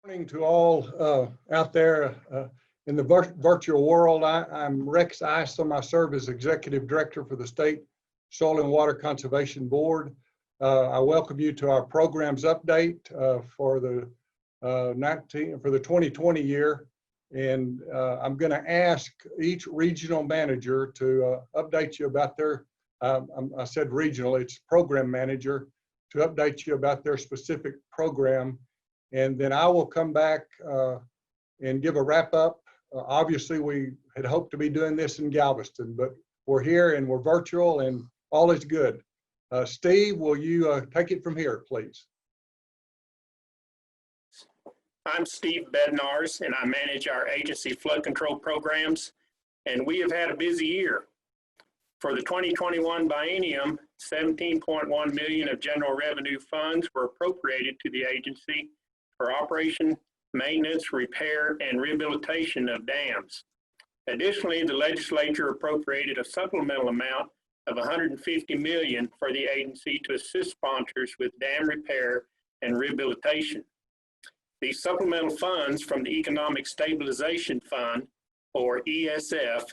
Morning to all out there in the virtual world. I'm Rex Isom. I serve as Executive Director for the State Soil and Water Conservation Board. I welcome you to our programs update for the 2020 year. And I'm going to ask each regional manager to update you about their, I said regional, it's program manager, to update you about their specific program. And then I will come back and give a wrap up. Obviously, we had hoped to be doing this in Galveston, but we're here and we're virtual and all is good. Steve, will you take it from here, please? I'm Steve Bednars, and I manage our agency flood control programs, and we have had a busy year. For the 2021 biennium, $17.1 million of general revenue funds were appropriated to the agency for operation, maintenance, repair, and rehabilitation of dams. Additionally, the legislature appropriated a supplemental amount of $150 million for the agency to assist sponsors with dam repair and rehabilitation. These supplemental funds from the Economic Stabilization Fund, or ESF,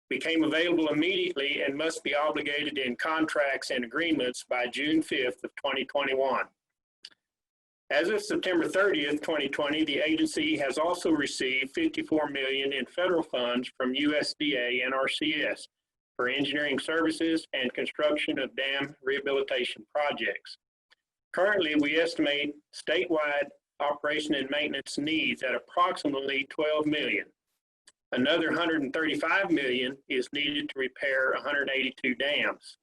became available immediately and must be obligated in contracts and agreements by June 5th of 2021. As of September 30th, 2020, the agency has also received $54 million in federal funds from USDA NRCS for engineering services and construction of dam rehabilitation projects. Currently, we estimate statewide operation and maintenance needs at approximately $12 million. Another $135 million is needed to repair 182 dams.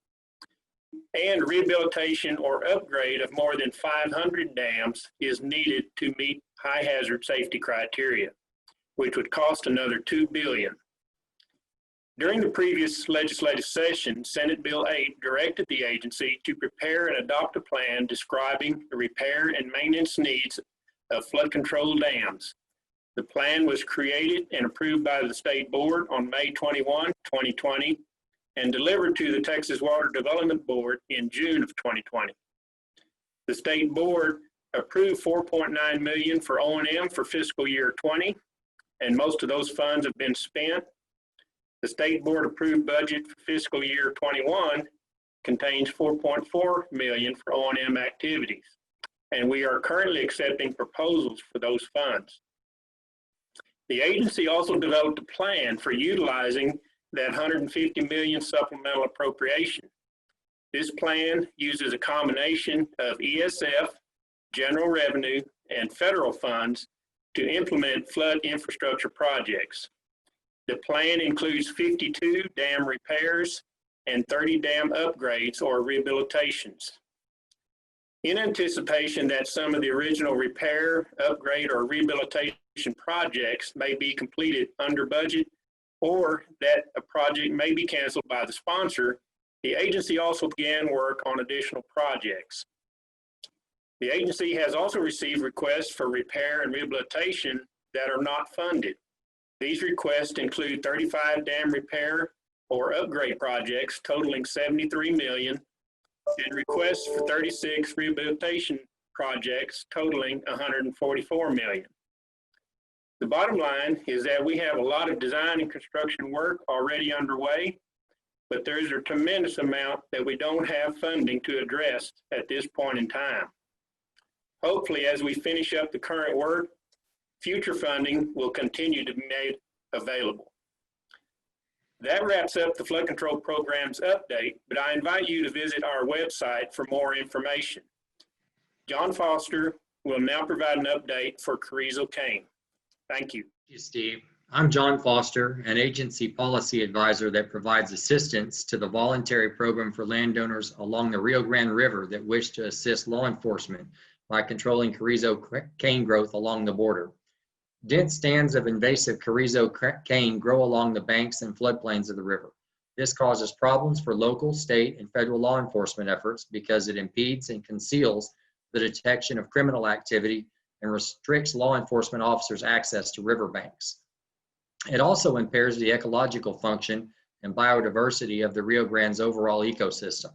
And rehabilitation or upgrade of more than 500 dams is needed to meet high hazard safety criteria, which would cost another $2 billion. During the previous legislative session, Senate Bill 8 directed the agency to prepare and adopt a plan describing the repair and maintenance needs of flood control dams. The plan was created and approved by the State Board on May 21, 2020, and delivered to the Texas Water Development Board in June of 2020. The State Board approved $4.9 million for O&M for fiscal year 20, and most of those funds have been spent. The State Board approved budget for fiscal year 21 contains $4.4 million for O&M activities, and we are currently accepting proposals for those funds. The agency also developed a plan for utilizing that $150 million supplemental appropriation. This plan uses a combination of ESF, general revenue, and federal funds to implement flood infrastructure projects. The plan includes 52 dam repairs and 30 dam upgrades or rehabilitations. In anticipation that some of the original repair, upgrade, or rehabilitation projects may be completed under budget, or that a project may be canceled by the sponsor, the agency also began work on additional projects. The agency has also received requests for repair and rehabilitation that are not funded. These requests include 35 dam repair or upgrade projects totaling $73 million, and requests for 36 rehabilitation projects totaling $144 million. The bottom line is that we have a lot of design and construction work already underway, but there's a tremendous amount that we don't have funding to address at this point in time. Hopefully, as we finish up the current work, future funding will continue to be made available. That wraps up the flood control program's update, but I invite you to visit our website for more information. John Foster will now provide an update for Carrizo Cane. Thank you. Thank you, Steve. I'm John Foster, an agency policy advisor that provides assistance to the voluntary program for landowners along the Rio Grande River that wish to assist law enforcement by controlling Carrizo cane growth along the border. Dense stands of invasive Carrizo cane grow along the banks and floodplains of the river. This causes problems for local, state, and federal law enforcement efforts because it impedes and conceals the detection of criminal activity and restricts law enforcement officers' access to riverbanks. It also impairs the ecological function and biodiversity of the Rio Grande's overall ecosystem.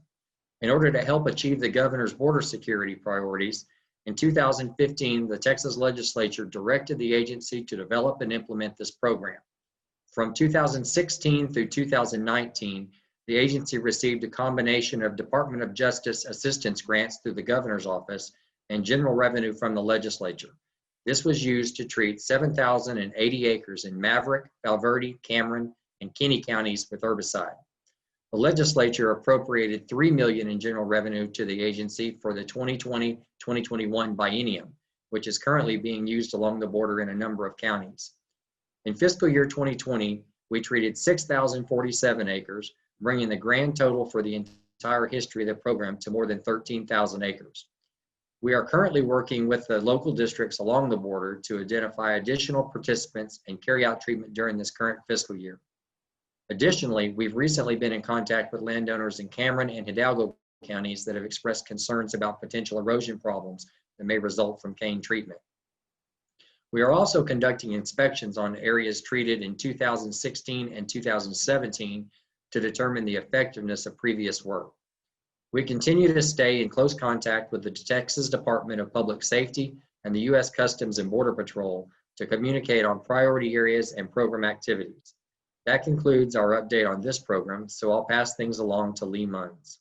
In order to help achieve the governor's border security priorities, In 2015, the Texas legislature directed the agency to develop and implement this program. From 2016 through 2019, the agency received a combination of Department of Justice assistance grants through the governor's office and general revenue from the legislature. This was used to treat 7,080 acres in Maverick, Valverde, Cameron, and Kinney counties with herbicide. The legislature appropriated $3 million in general revenue to the agency for the 2020-2021 biennium, which is currently being used along the border in a number of counties. In fiscal year 2020, we treated 6,047 acres, bringing the grand total for the entire history of the program to more than 13,000 acres. We are currently working with the local districts along the border to identify additional participants and carry out treatment during this current fiscal year. Additionally, we've recently been in contact with landowners in Cameron and Hidalgo counties that have expressed concerns about potential erosion problems that may result from cane treatment. We are also conducting inspections on areas treated in 2016 and 2017 to determine the effectiveness of previous work. We continue to stay in close contact with the Texas Department of Public Safety and the U.S. Customs and Border Patrol to communicate on priority areas and program activities. That concludes our update on this program, so I'll pass things along to Lee Munns.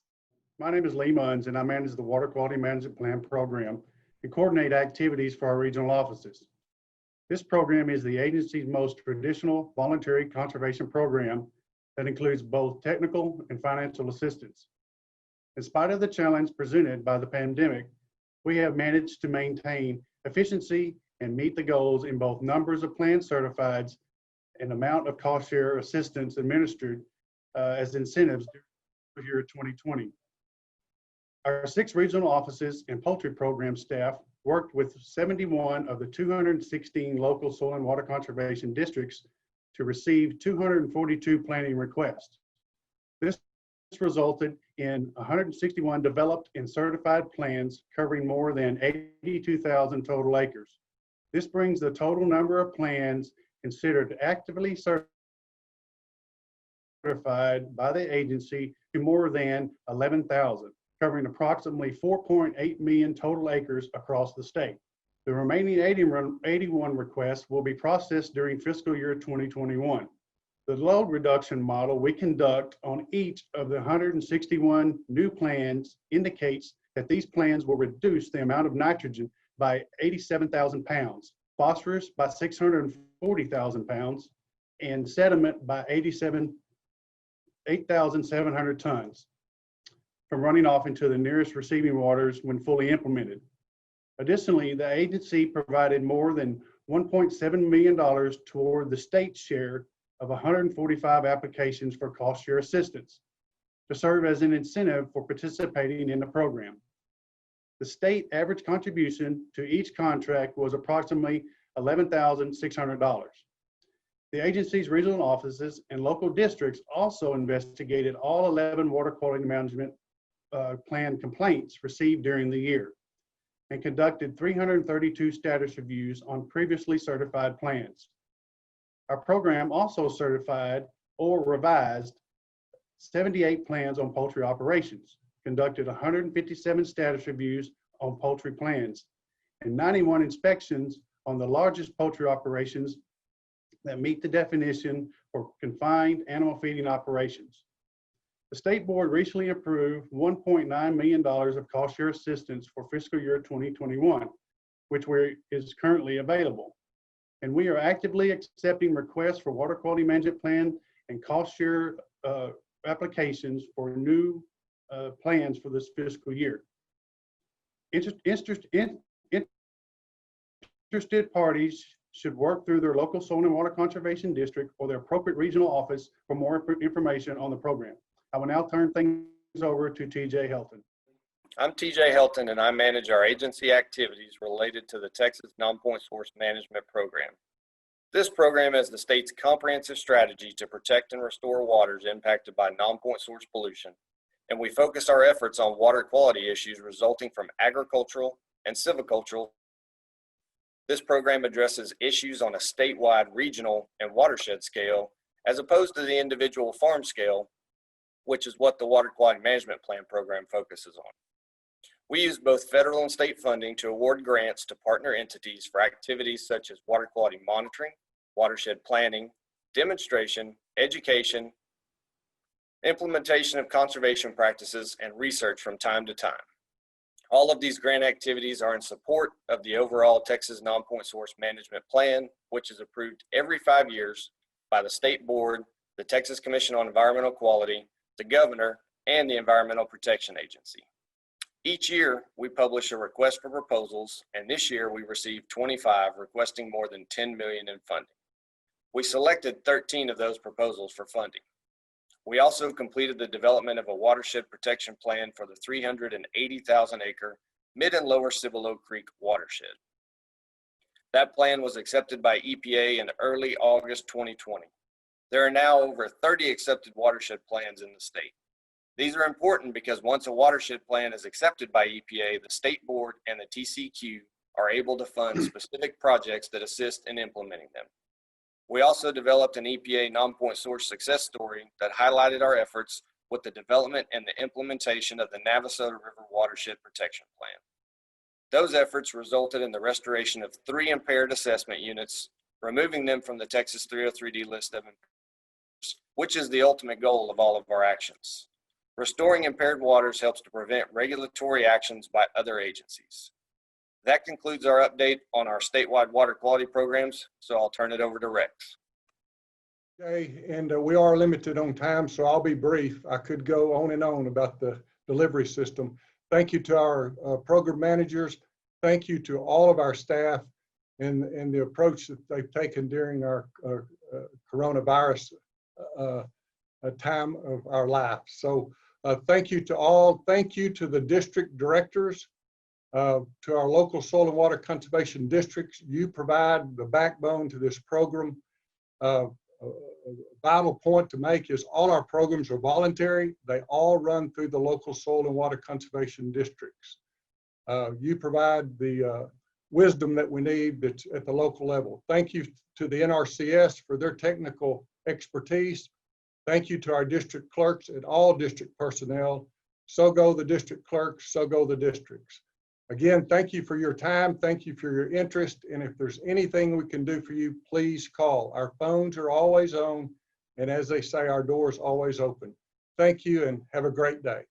My name is Lee Munns, and I manage the Water Quality Management Plan program and coordinate activities for our regional offices. This program is the agency's most traditional voluntary conservation program that includes both technical and financial assistance. In spite of the challenge presented by the pandemic, we have managed to maintain efficiency and meet the goals in both numbers of plan certifieds and amount of cost share assistance administered as incentives during the year 2020. Our 6 regional offices and poultry program staff worked with 71 of the 216 local soil and water conservation districts to receive 242 planning requests. This resulted in 161 developed and certified plans covering more than 82,000 total acres. This brings the total number of plans considered actively certified by the agency to more than 11,000, covering approximately 4.8 million total acres across the state. The remaining 81 requests will be processed during fiscal year 2021. The load reduction model we conduct on each of the 161 new plans indicates that these plans will reduce the amount of nitrogen by 87,000 pounds, phosphorus by 640,000 pounds, and sediment by 8,700 tons from running off into the nearest receiving waters when fully implemented. Additionally, the agency provided more than $1.7 million toward the state's share of 145 applications for cost share assistance to serve as an incentive for participating in the program. The state average contribution to each contract was approximately $11,600. The agency's regional offices and local districts also investigated all 11 water quality management plan complaints received during the year and conducted 332 status reviews on previously certified plans. Our program also certified or revised 78 plans on poultry operations, conducted 157 status reviews on poultry plans, and 91 inspections on the largest poultry operations that meet the definition for confined animal feeding operations. The state board recently approved $1.9 million of cost share assistance for fiscal year 2021, which is currently available. And we are actively accepting requests for water quality management plan and cost share applications for new plans for this fiscal year. Interested parties should work through their local soil and water conservation district or their appropriate regional office for more information on the program. I will now turn things over to TJ Helton. I'm TJ Helton, and I manage our agency activities related to the Texas NonPoint Source Management Program. This program is the state's comprehensive strategy to protect and restore waters impacted by non-point source pollution, and we focus our efforts on water quality issues resulting from agricultural and silvicultural. This program addresses issues on a statewide, regional, and watershed scale, as opposed to the individual farm scale, which is what the Water Quality Management Plan program focuses on. We use both federal and state funding to award grants to partner entities for activities such as water quality monitoring, watershed planning, demonstration, education, implementation of conservation practices, and research from time to time. All of these grant activities are in support of the overall Texas Non-Point Source Management Plan, which is approved every 5 years by the State Board, the Texas Commission on Environmental Quality, the Governor, and the Environmental Protection Agency. Each year, we publish a request for proposals, and this year we received 25 requesting more than $10 million in funding. We selected 13 of those proposals for funding. We also completed the development of a watershed protection plan for the 380,000-acre Mid and Lower Cibolo Creek watershed. That plan was accepted by EPA in early August 2020. There are now over 30 accepted watershed plans in the state. These are important because once a watershed plan is accepted by EPA, the State Board and the TCQ are able to fund specific projects that assist in implementing them. We also developed an EPA non-point source success story that highlighted our efforts with the development and the implementation of the Navasota River Watershed Protection Plan. Those efforts resulted in the restoration of 3 impaired assessment units, removing them from the Texas 303D list of impaired, which is the ultimate goal of all of our actions. Restoring impaired waters helps to prevent regulatory actions by other agencies. That concludes our update on our statewide water quality programs, so I'll turn it over to Rex. Okay, and we are limited on time, so I'll be brief. I could go on and on about the delivery system. Thank you to our program managers. Thank you to all of our staff and the approach that they've taken during our coronavirus time of our life. So thank you to all. Thank you to the district directors, to our local soil and water conservation districts. You provide the backbone to this program. A vital point to make is all our programs are voluntary. They all run through the local soil and water conservation districts. You provide the wisdom that we need that's at the local level. Thank you to the NRCS for their technical expertise. Thank you to our district clerks and all district personnel. So go the district clerks, so go the districts. Again, thank you for your time. Thank you for your interest. And if there's anything we can do for you, please call. Our phones are always on. And as they say, our door's always open. Thank you and have a great day.